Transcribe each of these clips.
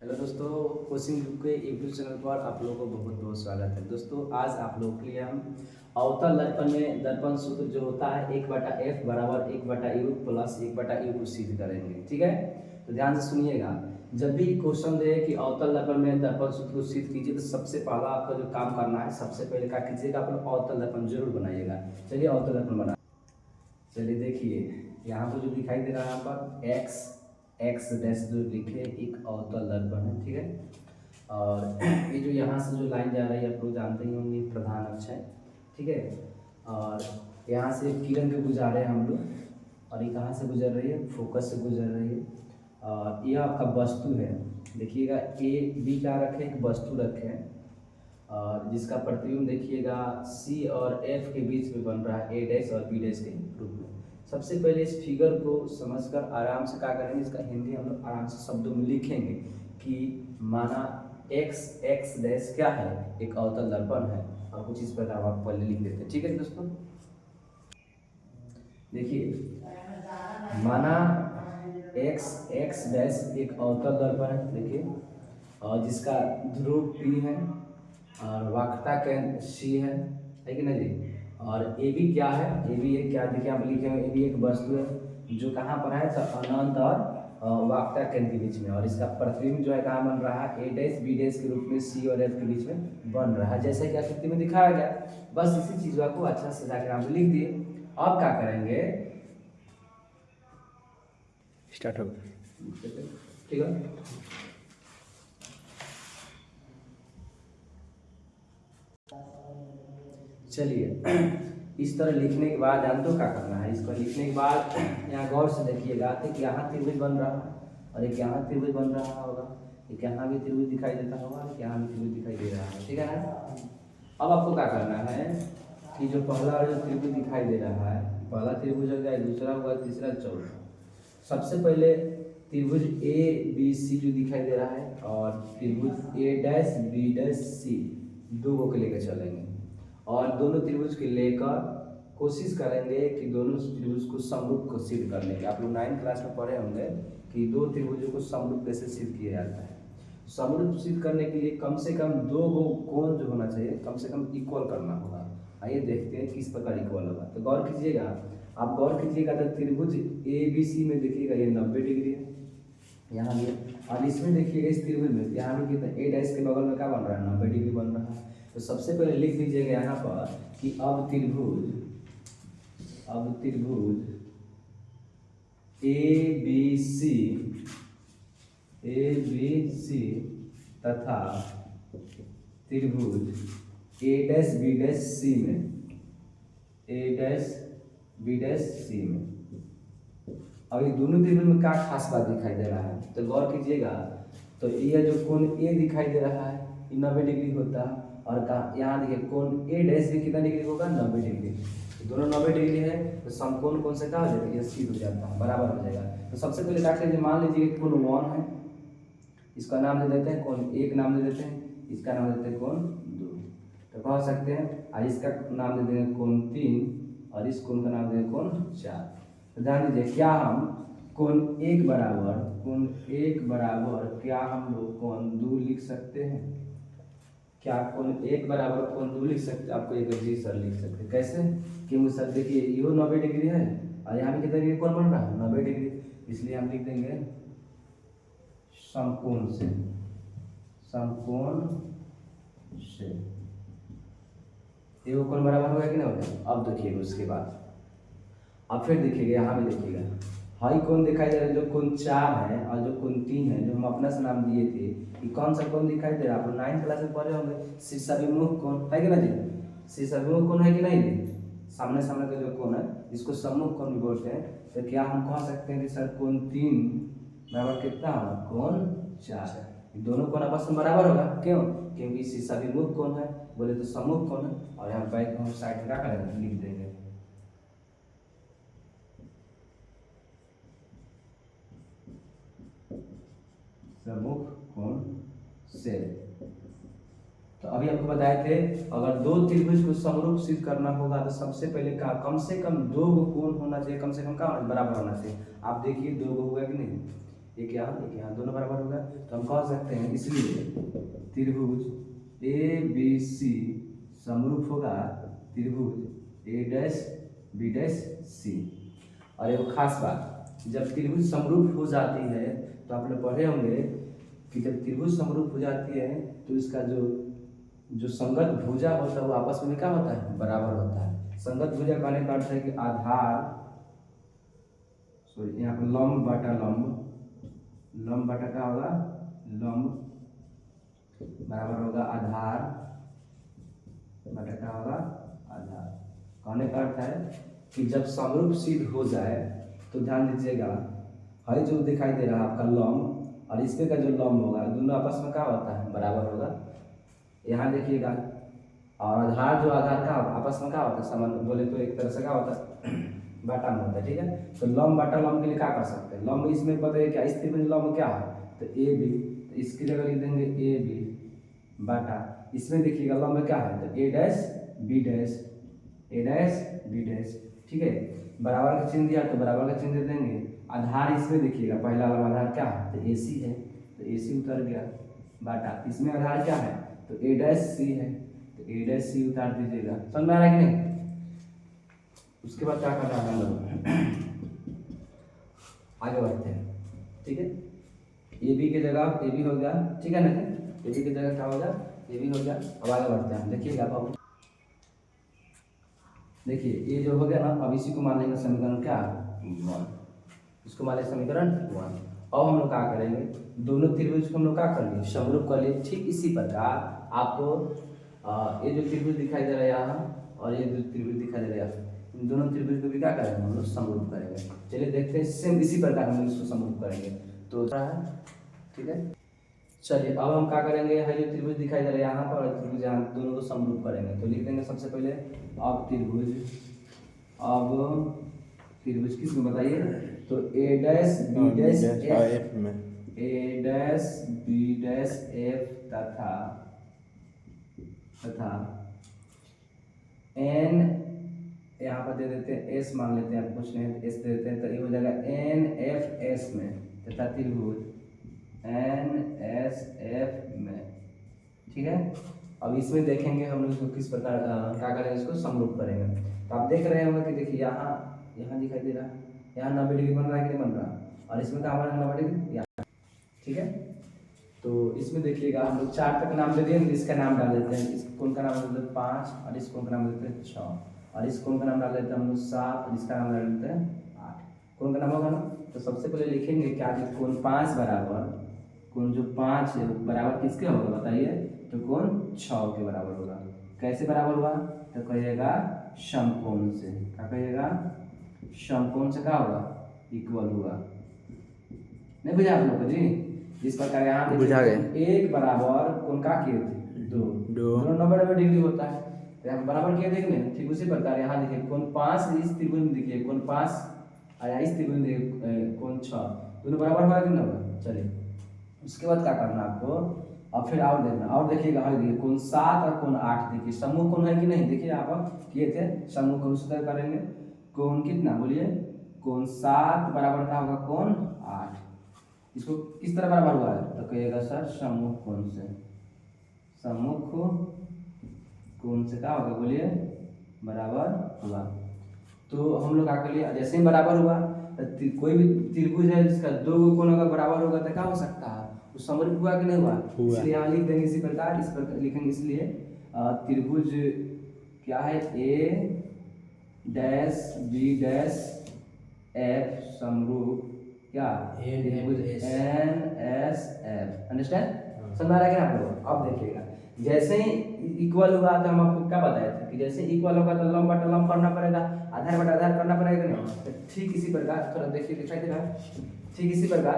Hello दोस्तों, coaching book के YouTube channel पर आप लोगों को बहुत बहुत स्वागत है। दोस्तों आज आप लोगों के लिए हम अवतल दर्पण में दर्पण सूत्र जो होता है 1/f बराबर 1/u प्लस 1/u को सिद्ध करेंगे। ठीक है, तो ध्यान से सुनिएगा। जब भी क्वेश्चन दे कि अवतल दर्पण में दर्पण सूत्र को सिद्ध कीजिए तो सबसे पहला आपका जो काम करना है, सबसे पहले क्या कीजिएगा, अपन अवतल दर्पण जरूर बनाइएगा। चलिए अवतल दर्पण बना। चलिए देखिए, यहाँ पर जो दिखाई दे रहा है यहाँ पर एक्स डैश जो लिखे एक अवतल दर्पण है। ठीक है, और ये जो यहाँ से जो लाइन जा रही है आप लोग जानते ही होंगे, प्रधान अक्ष है। ठीक है, और यहाँ से किरण के गुजारे हम लोग, और ये कहाँ से गुजर रही है, फोकस से गुजर रही है। और यह आपका वस्तु है। देखिएगा ए बी क्या रखे, एक वस्तु रखे हैं, और जिसका प्रतिबिंब देखिएगा सी और एफ के बीच में बन रहा है, ए डैश और बी डैश के रूप में। सबसे पहले इस फिगर को समझकर आराम से क्या करेंगे, इसका हिंदी हम लोग आराम से शब्दों में लिखेंगे कि माना एक्स डैश क्या है, एक अवतल दर्पण है, और कुछ इस प्रकार आप पहले लिख देते हैं। ठीक है दोस्तों, देखिए माना एक्स डैश एक अवतल दर्पण है, देखिए, और जिसका ध्रुव P है और वक्रता केंद्र C है कि नहीं जी। और ए बी क्या है, ए बी एक क्या देखिए आप लिखे हुए, ए बी एक वस्तु है जो कहाँ पर है, तो अनंत और वक्रता केंद्र के बीच में, और इसका प्रतिबिंब जो है कहाँ बन रहा है, ए डैश बी डैश के रूप में सी और एफ के बीच में बन रहा है, जैसे कि आकृति में दिखाया गया। बस इसी चीज़ को अच्छा से जाकर आप लिख दिए। अब क्या करेंगे, स्टार्ट होगा। ठीक है, चलिए इस तरह लिखने के बाद जानते हो क्या करना है, इसको लिखने के बाद यहाँ गौर से देखिएगा, एक यहाँ त्रिभुज बन रहा है और एक यहाँ त्रिभुज बन रहा होगा, एक यहाँ भी त्रिभुज दिखाई देता होगा, एक यहाँ भी त्रिभुज दिखाई दे रहा है। ठीक है ना, अब आपको क्या करना है कि जो पहला जो त्रिभुज दिखाई दे रहा है, पहला त्रिभुज हो गया, दूसरा होगा, तीसरा, चौथा। सबसे पहले त्रिभुज ए बी सी जो दिखाई दे रहा है, और त्रिभुज ए डैश बी डैश सी दो को लेकर चलेंगे, और दोनों त्रिभुज के लेकर कोशिश करेंगे कि दोनों त्रिभुज को समरूप को सिद्ध करने के। आप लोग 9th क्लास में पढ़े होंगे कि दो त्रिभुजों को समरूप कैसे सिद्ध किया जाता है। समरूप सिद्ध करने के लिए कम से कम दो कोण जो होना चाहिए, कम से कम इक्वल करना होगा। आइए देखते हैं किस प्रकार इक्वल होगा। तो गौर कीजिएगा, आप गौर कीजिएगा, तो त्रिभुज ए बी सी में देखिएगा ये 90 डिग्री है, यहाँ भी, और इसमें देखिएगा इस त्रिभुज में यहाँ भी कितना, ए डैश के बगल में क्या बन रहा है, 90 डिग्री बन रहा है। तो सबसे पहले लिख दीजिएगा यहाँ पर कि अब त्रिभुज ए बी सी तथा त्रिभुज ए डैश बी डैश सी में, ए डैश बी डैश सी में, अब ये दोनों त्रिभुज में क्या खास बात दिखाई दे रहा है, तो गौर कीजिएगा। तो ये जो कोण ए दिखाई दे रहा है ये 90 डिग्री होता है, और कहा यहाँ देखिए कोण ए डैश भी कितना डिग्री होगा, 90 डिग्री। तो दोनों 90 डिग्री है, तो समकोण कौन से क्या हो जाता है, ये सिद्ध हो जाता है, बराबर हो जाएगा। तो सबसे पहले क्या करेंगे, मान लीजिए कोण 1 है, इसका नाम दे देते हैं कोण 1, नाम दे देते हैं, इसका नाम दे देते हैं कोण 2, तो कह सकते हैं। और इसका नाम दे देंगे कोण 3, और इस कोण का नाम देंगे कोण 4। तो ध्यान दीजिए, क्या हम कोण 1 बराबर क्या हम लोग कोण 2 लिख सकते हैं, क्या कोण 1 बराबर कोण 2 लिख सकते हैं? आपको एक जी सर लिख सकते हैं, कैसे, क्योंकि सर देखिए ये 90 डिग्री है और यहाँ भी कितना डिग्री कोण बन रहा है, 90 डिग्री, इसलिए हम लिख देंगे समकोण से ये कोण बराबर होगा कि नहीं होगा। अब देखिएगा उसके बाद, अब फिर देखिएगा यहाँ भी देखिएगा, हाई कोण दिखाई दे रहा है, जो कोण 4 है और जो कोण 3 है, जो हम अपना से नाम दिए थे, ये कौन सा कोण दिखाई दे रहा है, आप 9th क्लास में पढ़े होंगे, शीर्षाभिमुख कोण है कि नहीं जी, शीर्षाभिमुख कोण है कि नहीं जी, सामने का जो कोण है इसको सम्मुख कोण भी बोलते हैं। तो क्या हम कह सकते हैं कि सर कोण 3 बराबर कितना होगा, कोण 4, दोनों कोण आपस में बराबर होगा, क्यों, क्योंकि शीर्षाभिमुख कोण है, बोले तो सम्मुख कोण है, और यहाँ बैक हम साइड में क्या करेंगे, लिख देंगे सम्मुख कोण से। तो अभी आपको बताए थे, अगर दो त्रिभुज को समरूप सिद्ध करना होगा तो सबसे पहले कम से कम दो कोण होना चाहिए, कम से कम क्या बराबर होना चाहिए। आप देखिए 2 होगा कि नहीं, एक यहाँ दोनों बराबर होगा। तो हम कह सकते हैं इसलिए त्रिभुज ए बी सी समरूप होगा त्रिभुज ए डैश बी डैश सी। और एक खास बात, जब त्रिभुज समरूप हो जाती है तो आप लोग पढ़े होंगे कि जब त्रिभुज समरूप हो जाती है तो इसका जो संगत भुजा होता है वो आपस में क्या होता है, बराबर होता है। संगत भुजा कहने का अर्थ है कि आधार, सॉरी यहाँ पर लंब बटा लंब, लंब बटा क्या होगा, लंब बराबर होगा आधार बटा क्या होगा, आधार। कहने का अर्थ है कि जब समरूप सिद्ध हो जाए तो ध्यान दीजिएगा, है जो दिखाई दे रहा है आपका लंब और इसमें का जो लंब होगा दोनों आपस में क्या होता है, बराबर होगा। यहाँ देखिएगा, और आधार जो आधार का आपस में क्या होता है, समान बोले तो एक तरह से क्या होता है, बाटा में होता है। ठीक है, तो लंब बाटा लंब के लिए क्या कर सकते हैं, लंब इसमें बताइए क्या, इस त्रिभुज लंब क्या है, तो ए बी, तो इसकी जगह लिख देंगे ए बी बाटा, इसमें देखिएगा लंब क्या है, तो ए डैश बी डैश, ए डैश बी डैश। ठीक है, बराबर का चिन्ह दिया तो बराबर का चिन्ह दे देंगे। आधार इसमें देखिएगा पहला वाला आधार क्या है, तो ए सी है, तो ए सी उतर गया बाटा, इसमें आधार क्या है, तो ए डैश सी है, तो ए डैश सी उतार दीजिएगा। समझ में आ रहा है कि नहीं। उसके बाद क्या करना है हम लोग, आगे बढ़ते हैं। ठीक है, ए बी की जगह ए बी हो गया, ठीक है ना, ए बी की जगह क्या हो गया, ए बी हो गया। अब आगे बढ़ते हैं, देखिएगा अब देखिए ये जो हो गया ना, अब इसी को मान लेंगे समीकरण क्या, 1, इसको मान लेंगे समीकरण 1। अब हम लोग क्या करेंगे, दोनों त्रिभुज को हम लोग क्या कर लिए, समरूप कर लिए। ठीक इसी प्रकार आपको ये जो त्रिभुज दिखाई दे रहा है यहाँ और ये जो त्रिभुज दिखाई दे रहा है, इन दोनों त्रिभुज को भी क्या करेंगे, हम लोग समरूप करेंगे। चलिए देखते हैं, सेम इसी प्रकार हम इसको समरूप करेंगे। तो ठीक है, चलिए अब हम क्या करेंगे, है जो त्रिभुज दिखाई दे रहा है यहाँ पर और त्रिभुज यहाँ, दोनों को समरूप करेंगे। तो लिख देंगे सबसे पहले अब त्रिभुज किसमें बताइए, तो ए डैश बी डैश एफ में, ए डैश बी डैश एफ तथा एन, यहाँ पर दे देते हैं एस, मान लेते हैं, आप कुछ नहीं एस दे देते हैं, तो ये हो जाएगा एन एफ एस में तथा त्रिभुज एन एस एफ में। ठीक है, अब इसमें देखेंगे हम लोग इसको किस प्रकार क्या करेंगे, इसको समरूप करेंगे। तो आप देख रहे होंगे कि देखिए यहाँ दिखाई दे रहा है, यहाँ 90 डिग्री बन रहा है कि नहीं बन रहा, और इसमें क्या बन रहा है 90 डिग्री यहाँ। ठीक है, तो इसमें देखिएगा हम लोग 4 तक नाम दे दिए, इसका नाम डाल देते हैं, इस कोण का नाम डाल देते हैं 5, और इस कोण का नाम देते हैं 6, और इस कोण का नाम डाल देते हैं हम लोग 7, और इसका नाम डाल देते हैं 8। कोण का नाम होगा ना, तो सबसे पहले लिखेंगे क्या, कोण 5 बराबर, कोण जो 5 बराबर किसके होगा बताइए, तो कोण 6 के बराबर होगा। कैसे बराबर हुआ, तो कहिएगा समकोण से, क्या कहिएगा, समकोण से क्या होगा, इक्वल हुआ। नहीं बुझा आप लोग को जी, इस प्रकार यहाँ बुझा गए, एक बराबर कोण का किए थे, दोनों 90 डिग्री होता है, तो हम बराबर किए देख लें। ठीक उसी प्रकार यहाँ देखिए कोण 5 इस त्रिभुज में, देखिए कोण 5 आया इस त्रिभुज में, कोण 6, दोनों बराबर होगा कि नहीं होगा। चलिए उसके बाद क्या करना आपको, और फिर और देखना, और देखिएगा है देखिए कोण 7 और कोण 8, देखिए समूह कोण है कि नहीं, देखिए आप किए थे समूह कोण, उसी तरह करेंगे। कोण कितना बोलिए, कोण 7 बराबर क्या होगा, कोण 8, इसको किस तरह बराबर हुआ है, तो कहिएगा सर समूह कोण से, सम्मुख कोण से क्या होगा बोलिए, बराबर हुआ। तो हम लोग क्या कर लिए, जैसे ही बराबर हुआ, कोई भी त्रिभुज है जिसका दो कोण अगर बराबर होगा तो क्या हो सकता है, वो समरूप हुआ कि नहीं हुआ, इसलिए यहाँ लिख देंगे इसी प्रकार, इस प्रकार लिखेंगे। इसलिए त्रिभुज क्या है, ए डैश बी डैश एफ समरूप क्या, त्रिभुज एन एस एफ। अंडरस्टैंड, समझ आ रहा है क्या आप लोग। अब देखिएगा जैसे ही इक्वल हुआ तो हम आपको क्या बताए थे कि जैसे इक्वल होगा तो लंब बटा लंब करना पड़ेगा, आधार बटा आधार करना पड़ेगा नहीं। तो ठीक इसी प्रकार, थोड़ा देखिए दिखाई दे रहा है, ठीक इसी प्रकार,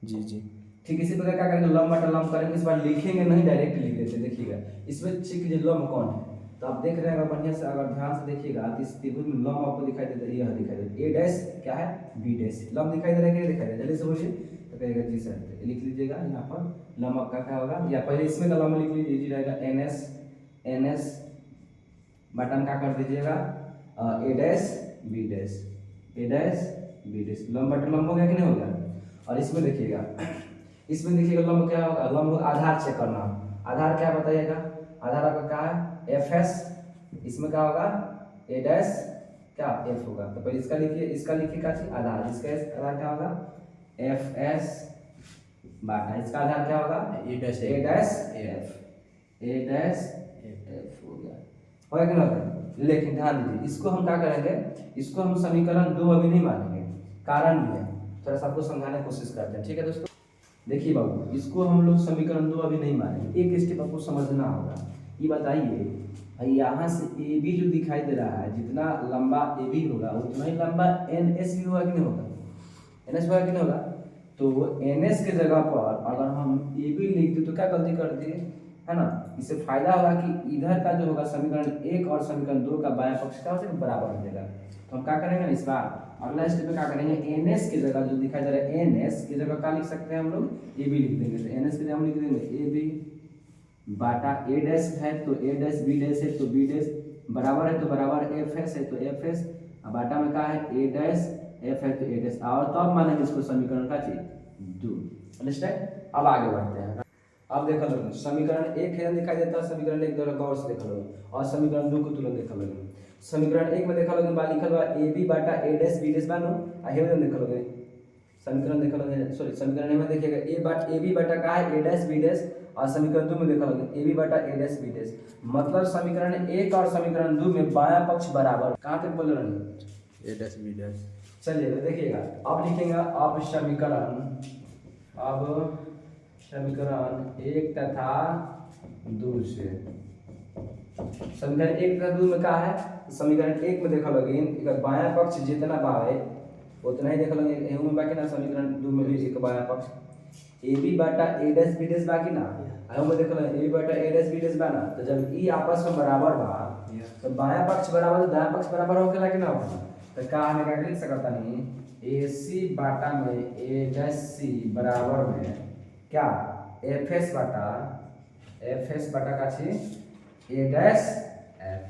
जी जी ठीक इसी प्रकार क्या करेंगे, लंब बटा लंब करेंगे। इस बार लिखेंगे नहीं, डायरेक्ट लिख देते, देखिएगा इसमें ठीक है लंब कौन है, तो आप देख रहे हैं, अगर बढ़िया से अगर ध्यान से देखिएगा तो इस त्रिभुज में लंब आपको दिखाई देता है, यह दिखाई देता है, ए डैश क्या है, बी डैश, लंब दिखाई दे रहा है कि दिखाई दे रहा है, जल्दी से बोलिए, तो कहेगा जी सर, लिख लीजिएगा यहाँ पर लंब आपका क्या होगा, या पहले इसमें का लंब लिख लीजिए, जी रहेगा एन एस बटन का कर दीजिएगा ए डैश बी डैश, ए डैश बी डैश, लंब बटा लंब हो गया कि नहीं हो गया। और इसमें देखिएगा लंब क्या होगा, लंब आधार चेक करना। आधार क्या बताइएगा, आधार आपका क्या है एफ एस, इसमें क्या होगा ए डैश क्या एफ होगा। तो पहले इसका लिखिए क्या चीज आधार, इसका आधार क्या होगा एफ एस बाटा, इसका आधार क्या होगा ए डैश एफ हो गया कि ना। लेकिन ध्यान दीजिए इसको हम क्या करेंगे, इसको हम समीकरण 2 अभी नहीं मानेंगे, कारण भी है, थोड़ा सा आपको समझाने की कोशिश करते हैं। ठीक है दोस्तों, देखिए बाबू इसको हम लोग समीकरण 2 अभी नहीं मानेंगे, एक स्टेप आपको समझना होगा। ये बताइए यहाँ से ए बी जो दिखाई दे रहा है, जितना लंबा ए बी होगा उतना ही लंबा एन एस भी होगा कि नहीं होगा, एन एस होगा कि नहीं होगा। तो एन एस के जगह पर अगर हम ए बी लिख दे तो क्या गलती कर दिए है ना। इससे फायदा होगा कि इधर का जो होगा समीकरण 1 और समीकरण 2 का बायां पक्ष क्या होगा बराबर हो जाएगा। तो हम क्या करेंगे इस बार अगला स्टेप में क्या करेंगे, एन एस की जगह जो दिखाई दे रहा है एन एस की जगह क्या लिख सकते हैं हम लोग ए बी लिख देंगे। तो एन एस की जगह हम लिख देंगे ए बी बाटा ए डैश है तो ए डैश बी डैश है तो बी डैश बराबर है तो बराबर एफ एस है तो एफ एस, बाटा में क्या है ए डैश एफ है तो ए डैश, और तब मानेंगे इसको समीकरण का चीज 2। अंडरस्टैंड। अब आगे बढ़ते हैं। अब देखा लो समीकरण 1 है दिखाई देता है, समीकरण 1 जरा गौर से देखा लो और समीकरण 2 को तुरंत देखा लो। समीकरण 1 में देखा लोगे बा लिखल बा ए बी बाटा ए डैश बी डैश बानो आ हेवन देखा लोगे समीकरण देखा लोगे, सॉरी समीकरण में देखिएगा ए बी बाटा का है ए डैश बी डैश, और समीकरण 2 में देखा लोगे ए बी बाटा ए डैश बी डैश। मतलब समीकरण 1 और समीकरण 2 में बायां पक्ष बराबर। कहां तक बोल रहे हैं ए डैश बी डैश। चलिए देखिएगा अब लिखेंगे अब समीकरण 1 तथा 2 से। समीकरण 1 तथा 2 में क्या है, समीकरण 1 में देखा लोगे इनका बायां पक्ष जितना बावे उतना ही देखा लोगे एहू में बाकी ना, समीकरण 2 में भी एक बायां पक्ष ए बी बाटा ए डैश बी डैश बाकी ना, एहू में देखा लोगे ए बी बाटा ए डैश बी डैश बा ना। तो जब ई आपस में बराबर बा तो बायां पक्ष बराबर तो दायां पक्ष बराबर होखेला कि ना होखेला। तो का हमें क्या लिख सकता नहीं ए सी बाटा में ए डैश सी बराबर में क्या एफ एस बाटा का छी ए डैश एफ,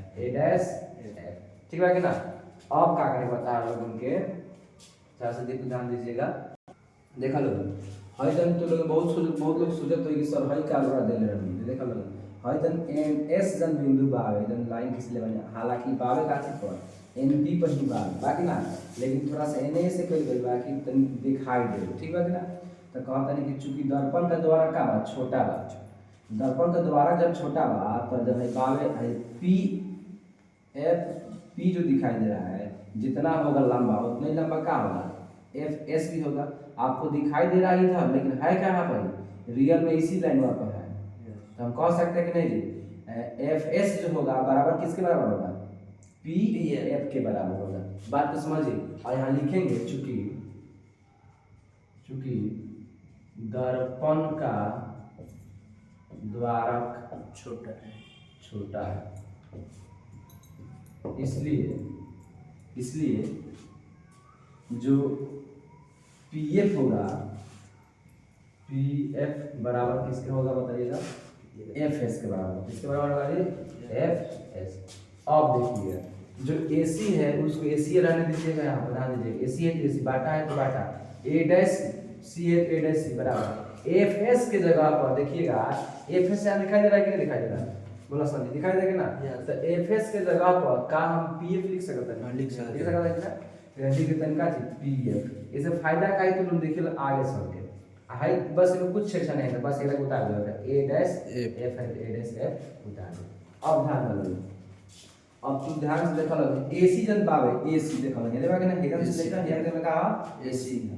ठीक है कि ना। अब क्या करें बता रहा हूं उनके चार से ध्यान दीजिएगा। देखा लो हई जन तो लोग बहुत लोग सोचत हो कि सर हई का अलरा देले रहनी। देखा लो हई जन एन एस जन बिंदु बावे जन लाइन खींचले बने, हालांकि बावे का छी पर एन बी पर ही बावे बाकी ना, लेकिन थोड़ा सा एन ए से कल गई बाकी तन दिखाई दे, ठीक है कि ना। तो कहता नहीं कि चूंकि दर्पण का द्वारा का बा छोटा बा, दर्पण का द्वारा जब छोटा बा तो जब है बावे पी एफ पी जो दिखाई दे रहा है जितना होगा लंबा उतना ही लंबा क्या होगा एफ एस भी होगा। आपको दिखाई दे रहा ही था लेकिन है क्या यहाँ पर रियल में इसी लाइन पर है। तो हम कह सकते हैं कि नहीं जी एफ एस जो होगा बराबर किसके बराबर होगा पी एफ के बराबर होगा। बात को समझिए और यहाँ लिखेंगे चूंकि दर्पण का द्वारक छोटा है इसलिए जो पीएफ होगा पीएफ बराबर किसके होगा बताइएगा एफ एस के बराबर। किसके बराबर होगा जी एफ एस। अब देखिए जो एसी है उसको एसी रहने दीजिएगा, यहाँ पर ध्यान दीजिए एसी है तो एसी, बाटा है तो बाटा, ए डैश सी है ए डैश सी बराबर एफ एस के जगह पर देखिएगा एफ एस यहाँ दिखाई दे रहा है कि नहीं दिखाई दे रहा है, बोला समझिए दिखाई देगा ना। तो एफ एस के जगह पर का हम पीएफ लिख सकते हैं, लिख सकते हैं ठीक है तनका जी पीएफ। इसे फायदा का ही तो तुम देखिए आगे चल के हाई बस इसमें कुछ सेक्शन है बस ये उतार दो ए डैश एफ है ए डैश एफ उतार दो। अब ध्यान दो अब तू ध्यान से देखा लगे एसी जन बावे एसी देखा लगे देखा कि ना हेडन से देखा ये में का एसी है।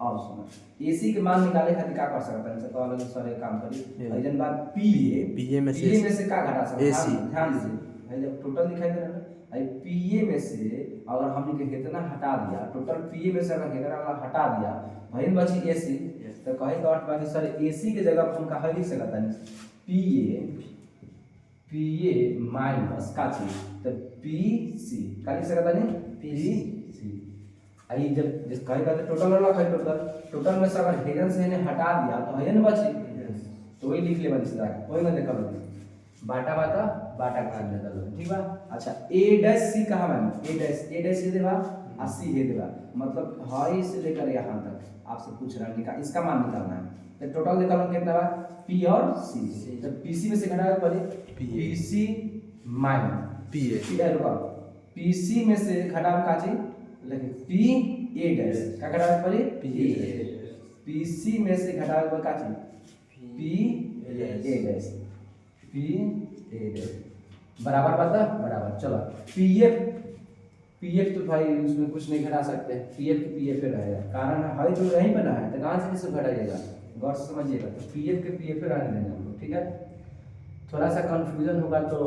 अब सुनो एसी के मान निकाले खातिर क्या कर सकते हैं, तो अलग सारे काम करी एजन बात पीए में से क्या घटा सकते हैं एसी। ध्यान दीजिए भाई जब टोटल दिखाई दे रहा है आई पीए में से अगर हमने के इतना हटा दिया टोटल पीए में से अगर इतना हटा दिया भाई बची एसी, तो कहे का अर्थ बाकी सर एसी के जगह पर हम का लिख सकता है पीए माइनस का चीज तो पीसी का लिख सकता नहीं पीसी। आई जब जिस कहे का टोटल वाला है टोटल में से अगर हेडन से इन्हें हटा दिया तो है ना बची, तो वही लिख ले बस वही में देखा लो बाटा का देता लो ठीक बा। अच्छा ए डैश सी कहां है ए डैश ये देबा 80 है देगा, मतलब हाई से लेकर यहाँ तक आपसे पूछ रहा है इसका मान निकालना है। तो टोटल निकालना कितना है पी और सी। तो पीसी में से घटाएगा पहले पीसी माइनस पीसी में से घटाएगा का चीज लेकिन पी ए डैश का घटाएगा पहले पी ए पीसी में से घटाएगा का चीज पी ए डैश बराबर पता बराबर। चलो पीएफ तो भाई उसमें कुछ नहीं घटा सकते, पीएफ के पीएफ पे रहेगा, कारण हाई जो यहीं बना है तो कहाँ से किसको घटाइएगा, गौर से समझिएगा। तो पीएफ के पीएफ पे रहने देंगे हम लोग, ठीक है। थोड़ा सा कंफ्यूजन होगा तो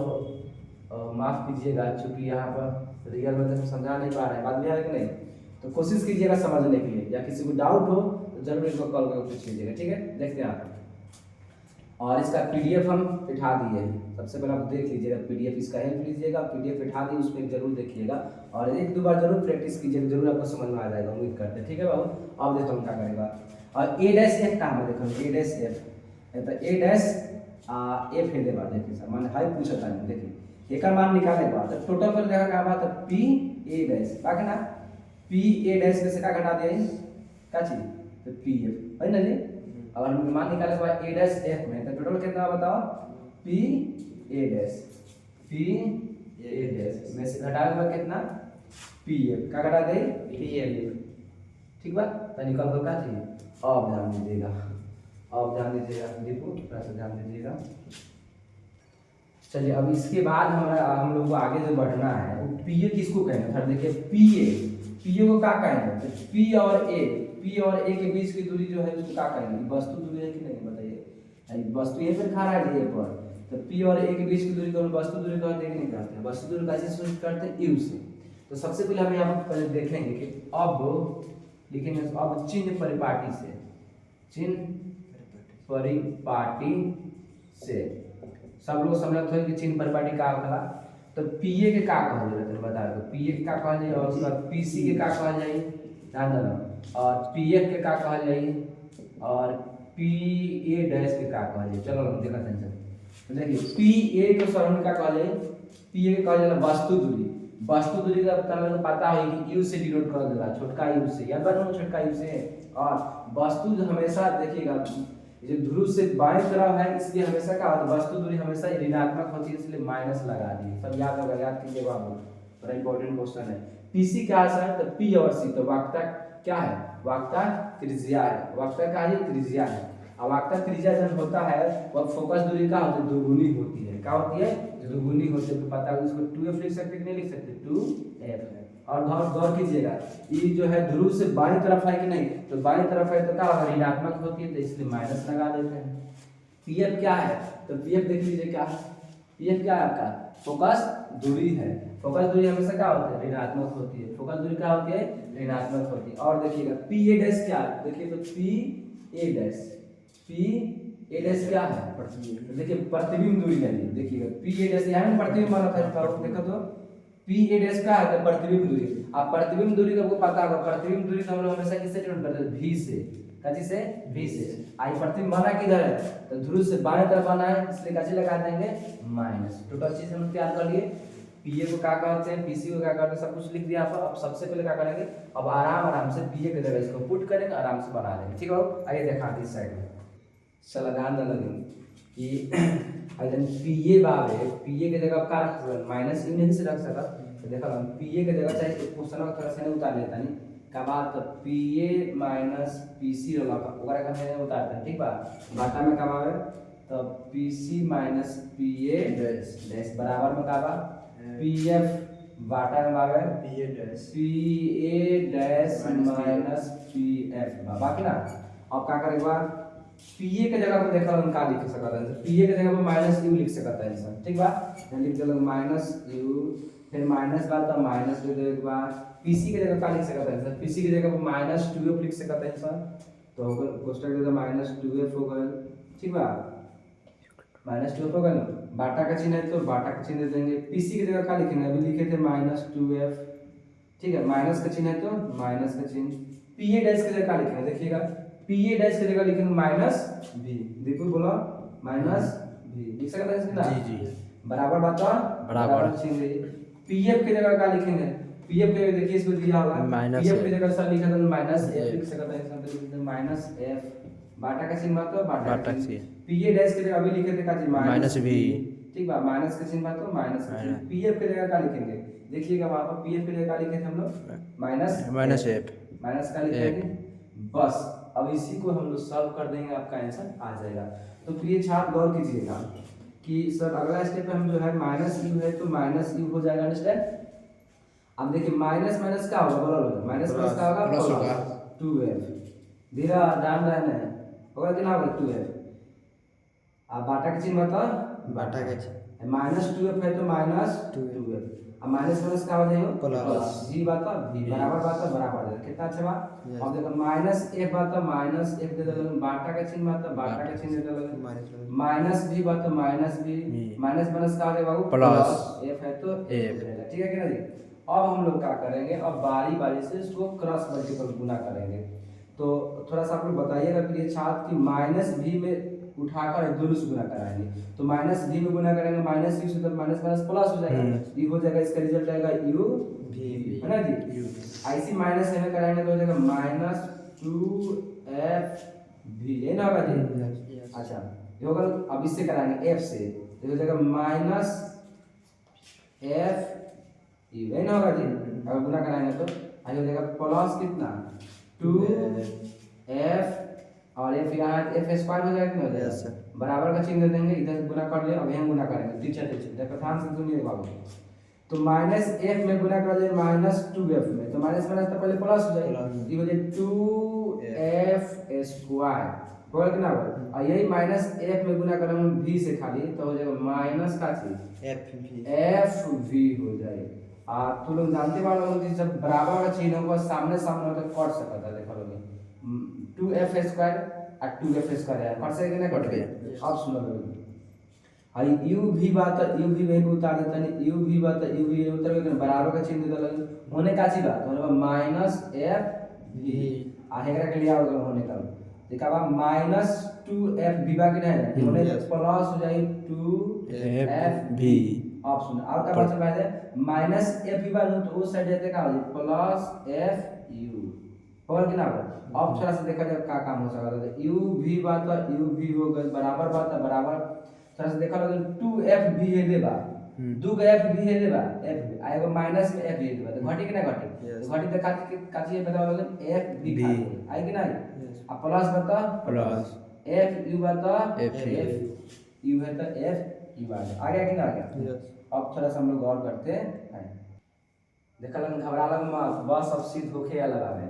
माफ कीजिएगा, क्योंकि यहाँ पर रियल में तो समझा नहीं पा रहे हैं, बाद में आएगा नहीं, तो कोशिश कीजिएगा समझने के लिए, या किसी को डाउट हो तो जरूर इसको कॉल करके पूछ लीजिएगा, ठीक है। देखते हैं आप, और इसका पीडीएफ हम बिठा दिए हैं, सबसे पहले आप देख लीजिएगा पीडीएफ, इसका हेल्प लीजिएगा, पीडीएफ बिठा दिए, उस पर जरूर देखिएगा और एक दो बार जरूर प्रैक्टिस कीजिएगा, जरूर आपको समझ में आ जाएगा, उम्मीद करते हैं, ठीक है बाबू। अब देखो हम क्या करेगा, और ए डैश एफ कहाँ है, देखो ए डैश एफ, तो ए डैश एफ है देगा, देखिए सर मैंने हाई पूछा था, देखिए एक मान निकालने के बाद टोटल पर देखा क्या बात है पी ए डैश का ना, पी ए डैश में से क्या घटा दिया क्या चीज, तो पी एफ है ना जी। अब हम मान निकाले के बाद ए डैश एफ में तो टोटल कितना बताओ पी ए डैश में से घटाने के बाद कितना पी एफ का घटा दे पी एफ, ठीक बा। तो निकल कर का चाहिए, अब ध्यान दीजिएगा, अब ध्यान दीजिएगा दीपू, थोड़ा सा ध्यान दीजिएगा। चलिए अब इसके बाद हम लोग को आगे जो बढ़ना है वो पी ए किसको कहेंगे, थोड़ा देखिए पी ए को क्या कहेंगे, पी और ए के बीच की दूरी जो है उसको क्या कहेंगे, वस्तु दूरी है कि नहीं बताइए, वस्तु ये पर खा रहा है ये पर, तो पी और ए के बीच की दूरी को वस्तु दूरी कहते हैं कि नहीं कहते हैं, वस्तु दूरी कैसे सूचित करते हैं यू से। तो सबसे पहले हम यहाँ पर देखेंगे कि अब लिखेंगे अब चिन्ह परिपाटी से, चिन्ह परिपाटी से सब लोग समझते हैं कि चिन्ह परिपाटी का होगा, तो पीए के का कहल जाए तो बता दो, पीए के का कहल जाए, और उसके बाद पीसी के का कहल जाए ध्यान देना, और पीएफ के का कहल जाए, और पीए डैश के का कहल जाए। चलो हम देखा टेंशन, तो देखिए पीए को सर हम का कहल जाए, पीए के कहल जाए वस्तु दूरी, वस्तु दूरी का पता है कि यू से डिनोट कर देगा, छोटका यू से, याद रखना छोटका यू से। और वस्तु हमेशा देखिएगा जो ध्रुव से बाएं तरफ है इसलिए हमेशा क्या होता है, वस्तु दूरी हमेशा ऋणात्मक होती है इसलिए माइनस लगा दिए, सब याद होगा, याद कीजिए बाबू, बड़ा इंपॉर्टेंट क्वेश्चन है। पीसी क्या है तो पी और सी, तो वाक्ता क्या है, वाक्ता त्रिज्या है, वाक्ता क्या है त्रिज्या है, और वाक्ता त्रिज्या जब होता है वह फोकस दूरी क्या होती है दोगुनी होती है, क्या होती है दोगुनी होती है, तो पता है उसको 2f लिख सकते कि नहीं लिख सकते 2f। और गौर कीजिएगा ये जो है ध्रुव से बाईं तरफ है कि नहीं, तो बाईं तरफ है तो क्या होगा ऋणात्मक होती है, तो इसलिए माइनस लगा देते हैं। पीएफ क्या है, तो पीएफ देख लीजिए क्या है, पीएफ क्या है आपका फोकस दूरी है, फोकस दूरी हमेशा क्या होती है ऋणात्मक होती है, फोकस दूरी क्या होती है ऋणात्मक होती है। और देखिएगा पी ए डैश क्या है, देखिए तो पी ए डैश क्या है, तो देखिए प्रतिबिंब दूरी है, देखिएगा पी ए डैश यहाँ प्रतिबिंब बना था, देखो तो पी ए डैश का है प्रतिबिंब दूरी, आप प्रतिबिंब दूरी का आपको पता होगा, प्रतिबिंब दूरी तो हम लोग हमेशा किससे डिनोट करते हैं v से, कथी से v से। आई प्रतिबिंब बना किधर है, तो ध्रुव से बाएं तरफ बना है इसलिए कैसे लगा देंगे माइनस। टोटल चीज हम तैयार कर लिए, पीए को क्या कहते हैं पीसी को क्या कहते हैं सब कुछ लिख दिया आप। अब सबसे पहले क्या करेंगे, अब आराम से पीए की जगह इसको पुट करेंगे, आराम से बना लेंगे, ठीक है। आइए देखा इस साइड में चला ध्यान देना कि अगर पीए बावे पीए की जगह का माइनस यू नहीं से रख सका, तो देखा हम पीए की जगह चाहे क्वेश्चन का थोड़ा सा उतार लेता नहीं का बात, तो पीए माइनस पीसी वाला ओकरा का मैंने उतारता है, ठीक बा बाटा में कब आवे तो पीसी माइनस पीए डैश बराबर में का बा पीएफ बाटा में आवे पीए डैश माइनस पीएफ बाकी ना। अब क्या करेगा पीए के जगह पे देखा हम का लिख सकता है, पीए के जगह पे माइनस यू लिख सकता है सर, ठीक बा लिख देलो माइनस यू, फिर माइनस बाद तो माइनस दे देने के बाद पीसी के जगह का लिख सकता है सर, पीसी की जगह पे माइनस 2f लिख सकता है सर, तो होगा कोष्ठक दे तो माइनस 2f हो गया, ठीक बा माइनस 2f हो गया ना। बाटा का चिन्ह है तो बाटा का चिन्ह दे देंगे, पीसी की जगह का लिखेंगे अभी लिखे थे माइनस 2f, ठीक है माइनस का चिन्ह है तो माइनस का चिन्ह, पीए डैश की जगह का लिखेंगे देखिएगा पीए डैश की जगह लिखेंगे माइनस v, देखो बोलो माइनस v लिख सकते हैं इसके ना जी बराबर बात बराबर चिन्ह। पीएफ की जगह क्या लिखेंगे पीएफ के देखिए इसको दिया होगा माइनस पीएफ की F। जगह सर लिखा था माइनस एफ लिख सकता है इसमें माइनस एफ बाटा का चिन्ह तो बाटा का चिन्ह पीए डैश के जगह अभी लिखे थे का जी माइनस V। ठीक बा माइनस का चिन्ह तो माइनस का चिन्ह पीएफ के जगह का लिखेंगे देखिएगा वहां पर पीएफ के जगह का लिखे थे हम लोग माइनस एफ माइनस का लिखेंगे बस अब इसी को हम लोग सॉल्व कर देंगे आपका आंसर आ जाएगा। तो प्रिय छात्र गौर कीजिएगा कि सर अगला स्टेप पे हम जो है माइनस यू है तो माइनस यू हो जाएगा अंडरस्टैंड। अब देखिए माइनस माइनस क्या होगा बराबर माइनस प्लस का होगा प्लस होगा 2f धीरा डाल रहे हैं होगा कितना होगा 2f। अब बाटा का चिन्ह बता बाटा का चिन्ह माइनस 2f है तो माइनस 2f अब माइनस माइनस का हो जाएगा प्लस जी बात v बराबर बात बराबर है कितना अच्छा बात। अब देखो माइनस f बात माइनस f दे देलक बाटा का चिन्ह बात बाटा का चिन्ह दे देलक माइनस v बात माइनस v माइनस माइनस का हो जाएगा बाबू प्लस f है तो f ठीक है कि नहीं। अब हम लोग क्या करेंगे अब बारी बारी से इसको क्रॉस मल्टीपल गुना करेंगे। तो थोड़ा सा आप लोग बताइएगा प्रिय छात्र कि माइनस v में उठाकर दोनों से गुना कराएंगे तो माइनस v में गुना करेंगे माइनस u से तो माइनस माइनस प्लस हो जाएगा ये हो जाएगा इसका रिजल्ट आएगा u v है ना जी। ऐसी माइनस में कराएंगे तो हो जाएगा माइनस 2f v ये ना होगा जी। अच्छा ये होगा अब इससे कराएंगे f से तो हो जाएगा माइनस f ये ना होगा जी अगर गुना कराएंगे तो आगे हो जाएगा प्लस कितना 2f और f यहाँ f स्क्वायर हो जाएगा कितना हो जाएगा बराबर का चिन्ह दे देंगे इधर गुना कर लिए अब यहाँ गुना करेंगे टीचर देखो ध्यान से सुनिए बाबू। तो माइनस f में गुना कर लिए माइनस 2f में तो माइनस माइनस तो पहले प्लस हो जाएगा ये हो जाए 2f स्क्वायर होगा कितना होगा और यही माइनस f में गुना करेंगे v से खाली तो हो जाएगा माइनस का चीज f v हो जाएगा। तुम लोग जानते वाला कि जब बराबर का चिन्ह होगा सामने सामने तो कट सकता है देखो लोग 2f स्क्वायर और 2f स्क्वायर है कट सकेगा ना कट गया। अब सुनो लोग हाई u v बात u v वहीं पे उतार देता है u v बात u v उतर के बराबर का चिन्ह देता लगे होने का ची बात होने माइनस f v आहेगा के लिए आओगे होने का देखा बा माइनस 2f v बा के नहीं होने प्लस हो जाए 2f v ऑप्शन और क्या बचा है माइनस f v बा तो उस साइड जाते का हो जाए प्लस f u और कितना अब थोड़ा सा देखा जाए क्या काम हो सकता है u v बात u v हो गए बराबर बात बराबर थोड़ा सा देखा लगे 2f v है देबा 2f v है देबा f आएगा माइनस में f v देबा तो घटी कि ना घटी तो घटी देखा कि काची है पता लगे f v आई कि नहीं अब प्लस बता प्लस f u बता f u है तो f u आ गया कि ना आ गया। अब थोड़ा सा हम लोग गौर करते हैं देखा लगे घबरा लगे बस अब सिद्ध होके लगा है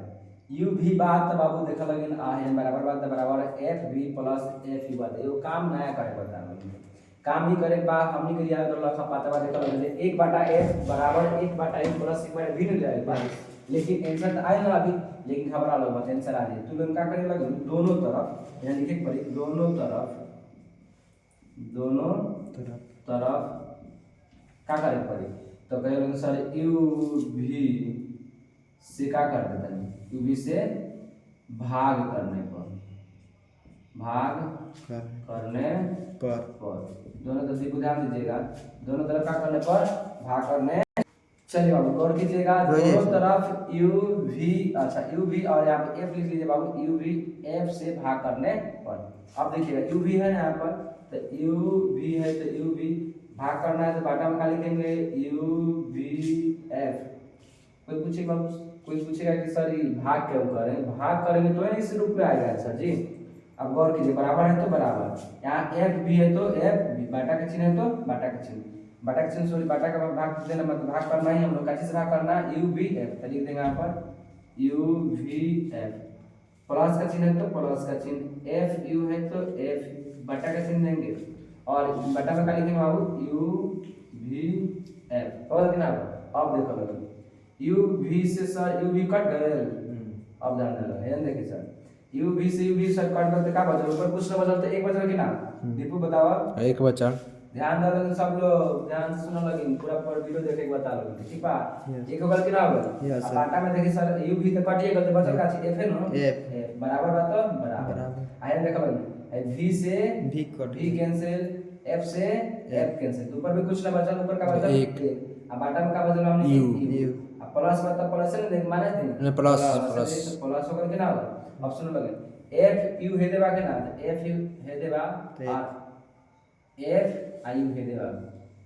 u v बात बाबू देखा लगे आ है बराबर बात बराबर f v plus f u बात ये काम नया करे पड़ता है काम ही करे बाद हमनी के याद कर लखा पाता देखा लगे 1/f बराबर 1/f प्लस 1/v मिल जाएगा लेकिन आंसर तो आए ना अभी लेकिन घबरा लो बस आंसर आ जाए। तू लोग क्या करे लगे दोनों तरफ यहां लिखे पड़ी दोनों तरफ क्या करे पड़ी तो कहे लगे सर u v से क्या कर देता है u v से भाग करने पर दोनों तरफ को ध्यान दीजिएगा दोनों तरफ क्या करने पर भाग करने। चलिए बाबू गौर कीजिएगा दोनों तरफ u v अच्छा u v और यहाँ पे f लिख लीजिए बाबू u v f से भाग करने पर। अब देखिएगा u v है यहाँ पर तो u v है तो u v भाग करना है तो बाटा में क्या लिखेंगे u v f। कोई पूछेगा कि सर ये भाग क्यों करें भाग करेंगे तो इस रूप में आएगा सर जी। अब गौर कीजिए बराबर है तो बराबर यहाँ f v है तो f बाटा का चिन्ह है तो बाटा का चिन्ह सॉरी बाटा का भाग देना मतलब भाग करना ही हम लोग कैसे भाग करना u v f तो लिख देंगे यहाँ पर u v f प्लस का चिन्ह है तो प्लस का चिन्ह f u है तो f बाटा का चिन्ह देंगे और बाटा में क्या लिखेंगे बाबू u v f और कितना अब देखो लोग u v से सर u v कट गए अब ध्यान देना है देखिए सर u v से u v सर कट गए तो क्या बचल ऊपर कुछ ना बचल तो एक बचल कि ना दीपू बताओ एक बचल ध्यान दे सब लोग ध्यान से सुनो लगिन पूरा पर वीडियो देख के बता लो ठीक बा एक गल किना होगा अब बाटा में देखिए सर u v तो कटिए गल तो बचल का f है नो f बराबर बात तो बराबर आया देखो लगिन v से v कैंसिल f से f कैंसिल ऊपर भी कुछ ना बचल ऊपर का बचल 1 अब बाटा में का बचल हमने u अब प्लस मतलब प्लस है ना माइनस दिन नहीं, प्लस प्लस प्लस होकर के ना होगा ऑप्शन लगे एफ यू हे देबा के ना एफ यू हे देबा और एफ आई यू हे देबा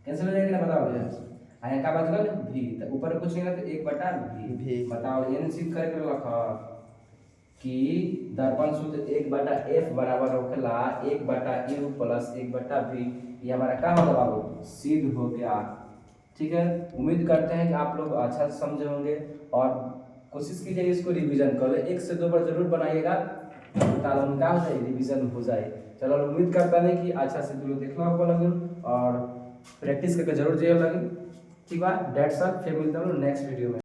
कैंसिल हो जाएगा ना बताओ आया का बात कर भी तो ऊपर कुछ नहीं ना तो 1/v भी। बताओ एन सिद्ध करके रखा कि दर्पण सूत्र 1/f बराबर होखेला 1/u प्लस 1/v ये हमारा क्या होगा बाबू सिद्ध हो गया। ठीक है, उम्मीद करते हैं कि आप लोग अच्छा से समझे होंगे और कोशिश कीजिए इसको रिवीजन कर ले 1 से 2 बार जरूर बनाइएगा ताकि उनका हो जाए रिवीजन हो जाए। चलो उम्मीद करता है कि अच्छा से तुम देखना होगा लगे और प्रैक्टिस करके जरूर जाइए लगे। ठीक है, डेट्स ऑल, फिर मिलता हूँ नेक्स्ट वीडियो में।